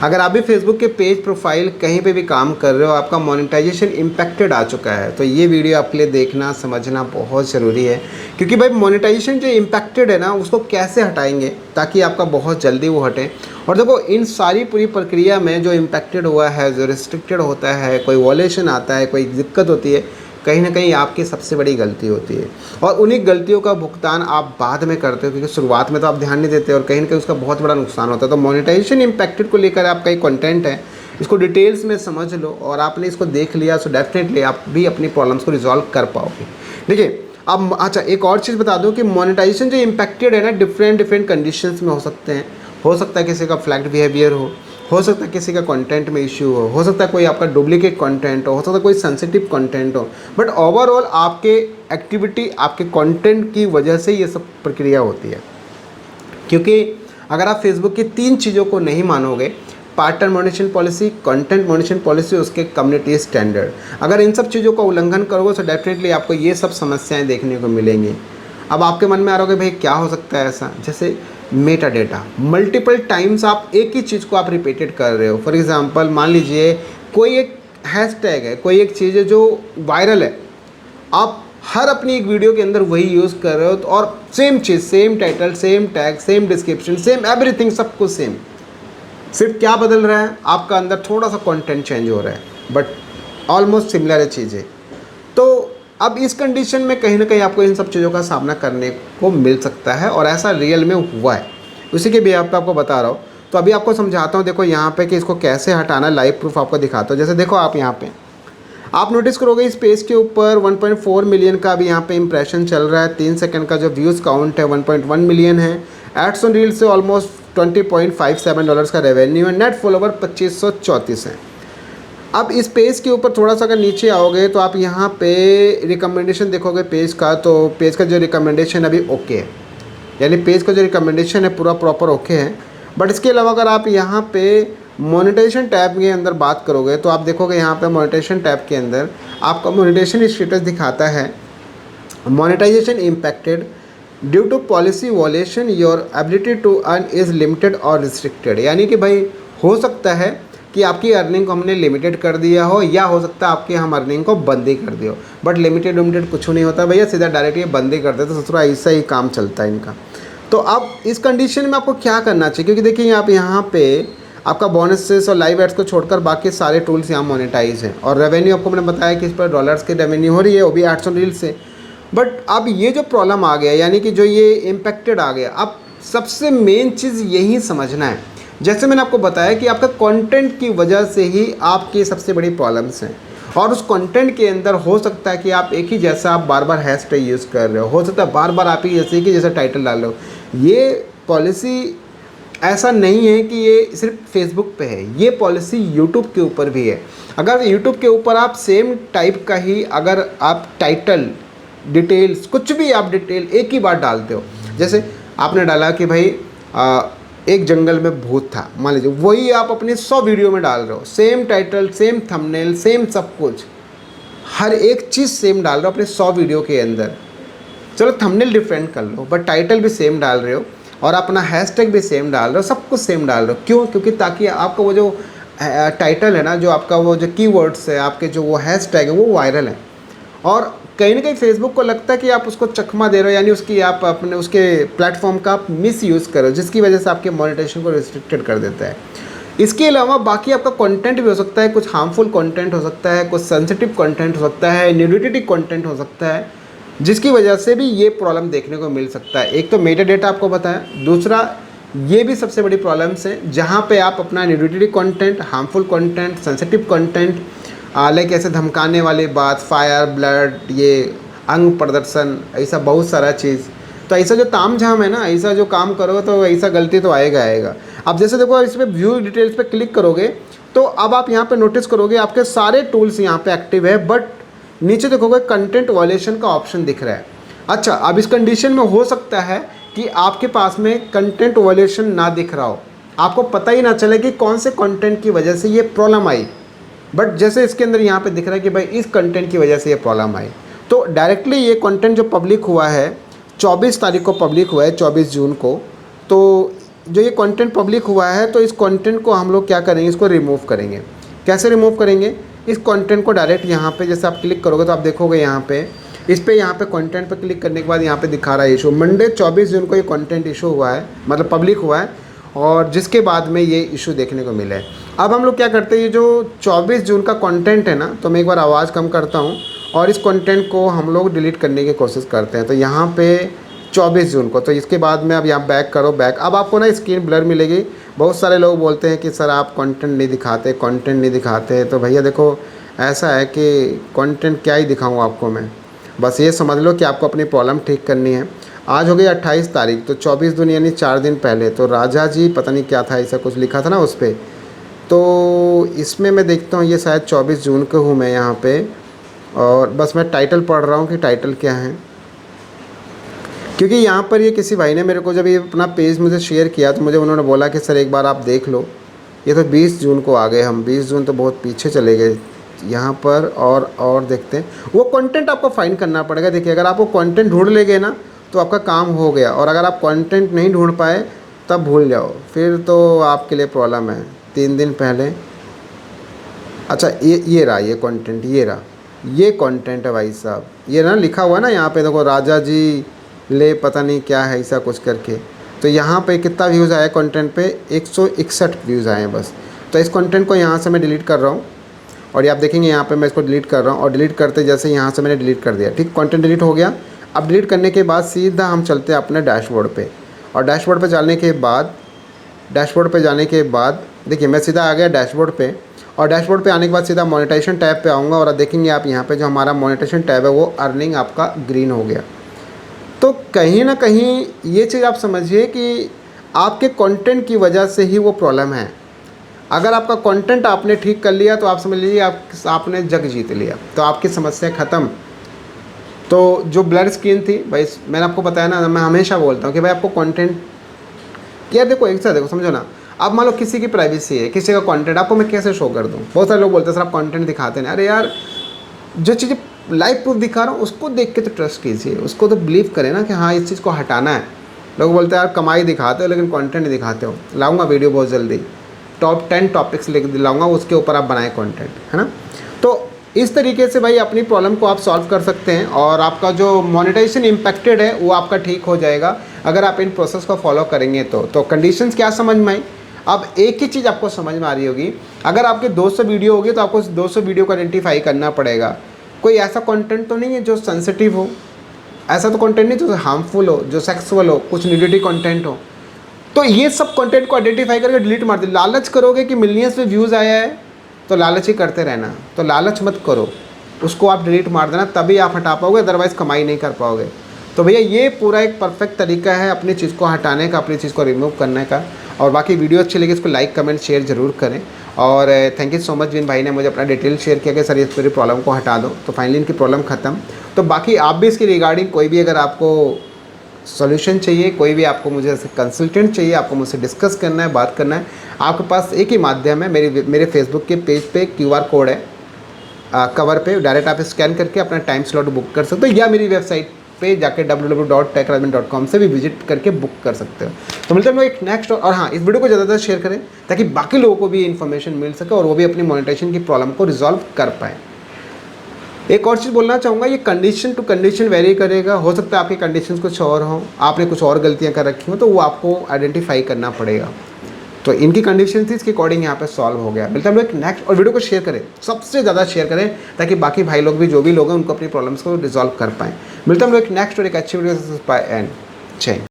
अगर आप भी फेसबुक के पेज प्रोफाइल कहीं पे भी काम कर रहे हो, आपका मोनेटाइजेशन इम्पैक्टेड आ चुका है, तो ये वीडियो आपके लिए देखना समझना बहुत ज़रूरी है। क्योंकि भाई मोनेटाइजेशन जो इम्पैक्टेड है ना, उसको कैसे हटाएंगे ताकि आपका बहुत जल्दी वो हटे। और देखो, इन सारी पूरी प्रक्रिया में जो इम्पैक्टेड हुआ है, जो रिस्ट्रिक्टेड होता है, कोई वॉलेशन आता है, कोई दिक्कत होती है, कहीं ना कहीं आपकी सबसे बड़ी गलती होती है। और उन्हीं गलतियों का भुगतान आप बाद में करते हो, क्योंकि शुरुआत में तो आप ध्यान नहीं देते और कहीं ना कहीं उसका बहुत बड़ा नुकसान होता है। तो मोनेटाइजेशन इम्पैक्टेड को लेकर आपका एक कंटेंट है, इसको डिटेल्स में समझ लो और आपने इसको देख लिया तो डेफिनेटली आप भी अपनी प्रॉब्लम्स को रिजॉल्व कर पाओगे। देखिए, अब अच्छा एक और चीज़ बता दूं कि मोनेटाइजेशन जो इम्पैक्टेड है ना, डिफरेंट कंडीशंस में हो सकते हैं। हो सकता है किसी का फ्लैक्ट बिहेवियर हो सकता है किसी का कंटेंट में इश्यू हो सकता है कोई आपका डुप्लीकेट कंटेंट हो सकता है कोई सेंसिटिव कंटेंट हो। बट ओवरऑल आपके एक्टिविटी, आपके कंटेंट की वजह से ये सब प्रक्रिया होती है। क्योंकि अगर आप फेसबुक की 3 चीज़ों को नहीं मानोगे, partner monetization policy, content monetization policy, उसके कम्युनिटी स्टैंडर्ड, अगर इन सब चीज़ों का उल्लंघन करोगे तो डेफिनेटली आपको ये सब समस्याएं देखने को मिलेंगी। अब आपके मन में आ रहा होगा भाई क्या हो सकता है ऐसा, जैसे मेटा डेटा, मल्टीपल टाइम्स आप एक ही चीज़ को आप रिपीटेड कर रहे हो। फॉर एग्जांपल मान लीजिए कोई एक हैशटैग है, कोई एक चीज़ है जो वायरल है, आप हर अपनी एक वीडियो के अंदर वही यूज़ कर रहे हो, तो और सेम चीज़, same title, same tag, same description, same everything, सब कुछ सेम। सिर्फ क्या बदल रहा है, आपका अंदर थोड़ा सा कंटेंट चेंज हो रहा है, बट ऑलमोस्ट सिमिलर चीज़ है। तो अब इस कंडीशन में कहीं ना कहीं आपको इन सब चीज़ों का सामना करने को मिल सकता है, और ऐसा रियल में हुआ है, उसी के बिहाफ पे आपको बता रहा हूँ। तो अभी आपको समझाता हूँ, देखो यहाँ पे कि इसको कैसे हटाना, लाइव प्रूफ आपको दिखाता हूँ। जैसे देखो, आप यहाँ पे आप नोटिस करोगे इस पेज के ऊपर 1.4 मिलियन का अभी यहाँ पे इंप्रेशन चल रहा है, 3 सेकंड का जो व्यूज़ काउंट है 1.1 मिलियन है, एड्स ऑन रील से ऑलमोस्ट $20.57 का रेवेन्यू है, नेट फॉलोवर 2534 है। अब इस पेज के ऊपर थोड़ा सा अगर नीचे आओगे तो आप यहाँ पे रिकमेंडेशन देखोगे पेज का, तो पेज का जो रिकमेंडेशन अभी ओके है, यानी पेज का जो रिकमेंडेशन है पूरा प्रॉपर ओके है। बट इसके अलावा अगर आप यहाँ पे मोनेटाइजेशन टैब के अंदर बात करोगे तो आप देखोगे यहाँ पे मोनेटाइजेशन टैब के अंदर आपका मोनेटाइजेशन स्टेटस दिखाता है, monetization impacted due to policy violation, your ability to earn is limited और रिस्ट्रिक्टेड। यानी कि भाई हो सकता है कि आपकी अर्निंग को हमने लिमिटेड कर दिया हो, या हो सकता है आपकी हम अर्निंग को बंद ही कर दिया हो। बट लिमिटेड कुछ नहीं होता भैया, सीधा डायरेक्ट ये बंद ही कर देते, तो ससुरा ऐसा ही काम चलता है इनका। तो अब इस कंडीशन में आपको क्या करना चाहिए, क्योंकि देखिए आप यहाँ पे आपका बोनसेस और लाइव एड्स को छोड़कर बाकी सारे टूल्स यहाँ मोनेटाइज हैं, और रेवेन्यू आपको मैंने बताया कि इस पर डॉलर्स की रेवेन्यू हो रही है, वो भी एड्स ऑन रील से। बट अब ये जो प्रॉब्लम आ गया, यानी कि जो ये इम्पैक्टेड आ गया, अब सबसे मेन चीज़ यही समझना है, जैसे मैंने आपको बताया कि आपका कंटेंट की वजह से ही आपकी सबसे बड़ी प्रॉब्लम्स हैं। और उस कंटेंट के अंदर हो सकता है कि आप एक ही जैसा आप बार बार हैशटैग यूज़ कर रहे हो सकता है बार बार आप ही जैसे कि जैसा टाइटल डाल रहे हो। ये पॉलिसी ऐसा नहीं है कि ये सिर्फ फेसबुक पे है, ये पॉलिसी यूट्यूब के ऊपर भी है। अगर यूट्यूब के ऊपर आप सेम टाइप का ही अगर आप टाइटल, डिटेल्स, कुछ भी आप डिटेल एक ही बार डालते हो, जैसे आपने डाला कि भाई एक जंगल में भूत था, मान लीजिए, वही आप अपने 100 वीडियो में डाल रहे हो, same title, same thumbnail, same सब कुछ, हर एक चीज़ सेम डाल रहे हो अपने 100 वीडियो के अंदर। चलो थंबनेल डिफरेंट कर लो, बट टाइटल भी सेम डाल रहे हो और अपना हैशटैग भी सेम डाल रहे हो, सब कुछ सेम डाल रहे हो। क्यों? क्योंकि ताकि आपका वो जो टाइटल है ना, जो आपका वो जो कीवर्ड्स है, आपके जो वो हैशटैग है, वो वायरल है। और कहीं ना कहीं फेसबुक को लगता है कि आप उसको चकमा दे रहे हो, यानी उसकी आप अपने उसके प्लेटफॉर्म का आप मिस यूज़ करो, जिसकी वजह से आपके मोनेटाइजेशन को रिस्ट्रिक्टेड कर देता है। इसके अलावा बाकी आपका कंटेंट भी हो सकता है, कुछ हार्मफुल कंटेंट हो सकता है, कुछ सेंसिटिव कंटेंट हो सकता है, न्यूडिटी कंटेंट हो सकता है, जिसकी वजह से भी ये प्रॉब्लम देखने को मिल सकता है। एक तो मेटा डेटा आपको बताया, दूसरा ये भी सबसे बड़ी प्रॉब्लम्स है जहाँ पे आप अपना nudity content, harmful content, sensitive content, like ऐसे धमकाने वाली बात, फायर, ब्लड, ये अंग प्रदर्शन, ऐसा बहुत सारा चीज़। तो ऐसा जो ताम झाम है ना, ऐसा जो काम करोगे तो ऐसा गलती तो आएगा। अब जैसे देखो, इस पर व्यू डिटेल्स पे क्लिक करोगे तो अब आप यहाँ पे नोटिस करोगे आपके सारे टूल्स यहाँ पे एक्टिव है, बट नीचे देखोगे कंटेंट वॉलेशन का ऑप्शन दिख रहा है। अच्छा, अब इस कंडीशन में हो सकता है कि आपके पास में कंटेंट वॉलेशन ना दिख रहा हो, आपको पता ही ना चले कि कौन से कंटेंट की वजह से ये प्रॉब्लम आई, बट जैसे इसके अंदर यहाँ पे दिख रहा है कि भाई इस कंटेंट की वजह से ये प्रॉब्लम आई। तो डायरेक्टली ये कंटेंट जो पब्लिक हुआ है 24 तारीख को पब्लिक हुआ है, 24 जून को, तो जो ये कंटेंट पब्लिक हुआ है तो इस कंटेंट को हम लोग क्या करेंगे, इसको रिमूव करेंगे। कैसे रिमूव करेंगे, इस कंटेंट को डायरेक्ट यहाँ पे जैसे आप क्लिक करोगे तो आप देखोगे यहाँ पे इस पे यहाँ पे कंटेंट पे क्लिक करने के बाद यहाँ पे दिखा रहा है इशू। मंडे 24 जून को ये कंटेंट इशू हुआ है, मतलब पब्लिक हुआ है, और जिसके बाद में ये इशू देखने को मिला है। अब हम लोग क्या करते हैं, ये जो 24 जून का कंटेंट है ना, तो मैं एक बार आवाज़ कम करता हूँ और इस कंटेंट को हम लोग डिलीट करने की कोशिश करते हैं। तो यहाँ पे 24 जून को, तो इसके बाद में अब यहाँ बैक करो, बैक। अब आपको ना स्क्रीन ब्लर मिलेगी। बहुत सारे लोग बोलते हैं कि सर आप कंटेंट नहीं दिखाते, कंटेंट नहीं दिखाते। तो भैया देखो ऐसा है कि कंटेंट क्या ही दिखाऊँ आपको मैं, बस ये समझ लो कि आपको अपनी प्रॉब्लम ठीक करनी है। आज हो गई 28 तारीख, तो 24 दिन यानी 4 दिन पहले तो राजा जी पता नहीं क्या था, ऐसा कुछ लिखा था ना उस पर। तो इसमें मैं देखता हूँ ये शायद 24 जून को हूँ मैं यहाँ पे, और बस मैं टाइटल पढ़ रहा हूँ कि टाइटल क्या है, क्योंकि यहाँ पर ये किसी भाई ने मेरे को जब ये अपना पेज मुझे शेयर किया तो मुझे उन्होंने बोला कि सर एक बार आप देख लो। ये तो 20 जून को आ गए हम, 20 जून तो बहुत पीछे चले गए यहाँ पर। और देखते हैं वो कंटेंट आपको फाइंड करना पड़ेगा। देखिए अगर आप वो कंटेंट ढूंढ लेंगे ना तो आपका काम हो गया, और अगर आप कंटेंट नहीं ढूंढ पाए तब भूल जाओ, फिर तो आपके लिए प्रॉब्लम है। 3 दिन पहले, अच्छा ये रहा ये कंटेंट, ये कंटेंट है भाई साहब, ये ना लिखा हुआ है ना यहाँ पे देखो, राजा जी ले पता नहीं क्या है ऐसा कुछ करके। तो यहाँ पे कितना व्यूज़ आया कंटेंट पे, 161 व्यूज़ आए हैं बस। तो इस कंटेंट को यहाँ से मैं डिलीट कर रहा हूँ, और ये आप देखेंगे यहाँ पे मैं इसको डिलीट कर रहा हूँ, और डिलीट करते जैसे यहाँ से मैंने डिलीट कर दिया, ठीक, कंटेंट डिलीट हो गया। अब डिलीट करने के बाद सीधा हम चलते हैं अपने डैशबोर्ड पे, और डैशबोर्ड पे जाने के बाद देखिए मैं सीधा आ गया डैशबोर्ड पे, और डैशबोर्ड पे आने के बाद सीधा मोनेटाइजेशन टैब पे आऊँगा, और देखेंगे आप यहाँ पे जो हमारा मोनेटाइजेशन टैब है वो अर्निंग आपका ग्रीन हो गया। तो कहीं ना कहीं ये चीज़ आप समझिए कि आपके कंटेंट की वजह से ही वो प्रॉब्लम है। अगर आपका कंटेंट आपने ठीक कर लिया तो आप समझ लीजिए आपने जग जीत लिया, तो आपकी समस्या ख़त्म। तो जो ब्लर स्क्रीन थी भाई, मैंने आपको बताया ना, मैं हमेशा बोलता हूँ कि भाई आपको कंटेंट, यार देखो एक साथ देखो समझो ना, अब मान लो किसी की प्राइवेसी है, किसी का कंटेंट आपको मैं कैसे शो कर दूँ। बहुत सारे लोग बोलते हैं सर आप कंटेंट दिखाते नहीं। अरे यार जो चीज़ें लाइव प्रूफ दिखा रहा हूँ उसको देख के तो ट्रस्ट कीजिए, उसको तो बिलीव करें ना कि हाँ इस चीज़ को हटाना है। लोग बोलते हैं यार कमाई दिखाते हो लेकिन कंटेंट नहीं दिखाते हो। लाऊंगा वीडियो बहुत जल्दी, टॉप 10 टॉपिक्स लेकर दिलाऊंगा, उसके ऊपर आप बनाए कंटेंट, है ना। तो इस तरीके से भाई अपनी प्रॉब्लम को आप सॉल्व कर सकते हैं, और आपका जो मोनेटाइजेशन इम्पैक्टेड है वो आपका ठीक हो जाएगा अगर आप इन प्रोसेस को फॉलो करेंगे। तो कंडीशंस क्या समझ में आई। अब एक ही चीज़ आपको समझ में आ रही होगी, अगर आपके 200 वीडियो होगी तो आपको 200 वीडियो को आइडेंटिफाई करना पड़ेगा। कोई ऐसा कंटेंट तो नहीं है जो सेंसिटिव हो, ऐसा तो कंटेंट नहीं जो हार्मफुल हो, जो सेक्सुअल हो, कुछ न्यूडिटी कंटेंट हो। तो ये सब कंटेंट को आइडेंटिफाई करके डिलीट मार दे। लालच करोगे कि मिलियंस में व्यूज़ आया है तो लालच ही करते रहना, तो लालच मत करो, उसको आप डिलीट मार देना, तभी आप हटा पाओगे, अदरवाइज़ कमाई नहीं कर पाओगे। तो भैया ये पूरा एक परफेक्ट तरीका है अपनी चीज़ को हटाने का, अपनी चीज़ को रिमूव करने का। और बाकी वीडियो अच्छी लगी इसको लाइक कमेंट शेयर ज़रूर करें। और थैंक यू सो मच जिन भाई ने मुझे अपना डिटेल शेयर किया कि सर इस पूरी प्रॉब्लम को हटा दो। तो फाइनली इनकी प्रॉब्लम ख़त्म। तो बाकी आप भी इसकी रिगार्डिंग कोई भी अगर आपको सॉल्यूशन चाहिए, कोई भी आपको मुझे कंसल्टेंट चाहिए, आपको मुझसे डिस्कस करना है, बात करना है, आपके पास एक ही माध्यम है, मेरे फेसबुक के पेज पे QR कोड है कवर पे, डायरेक्ट आप स्कैन करके अपना टाइम स्लॉट बुक कर सकते हो, या मेरी वेबसाइट पे जाके www.techradmin.com से भी विजिट करके बुक कर सकते हो। तो मिलते हैं एक नेक्स्ट। और हाँ, इस वीडियो को ज़्यादातर शेयर करें ताकि बाकी लोगों को भी इन्फॉर्मेशन मिल सके और वो भी अपनी मोनेटाइजेशन की प्रॉब्लम को रिजॉल्व कर पाए। एक और चीज़ बोलना चाहूँगा, ये कंडीशन टू कंडीशन वेरी करेगा। हो सकता है आपकी कंडीशंस कुछ और हों, आपने कुछ और गलतियाँ कर रखी हों, तो वो आपको आइडेंटिफाई करना पड़ेगा। तो इनकी कंडीशन थी, इसके अकॉर्डिंग यहाँ पे सॉल्व हो गया। मिलता है हम लोग एक नेक्स्ट। और वीडियो को शेयर करें, सबसे ज़्यादा शेयर करें ताकि बाकी भाई लोग भी, जो भी लोग हैं, उनको अपनी प्रॉब्लम्स को रिजॉल्व कर पाएँ। मिलता है हम लोग एक नेक्स्ट और एक अच्छी वीडियो से। बाय एंड जय।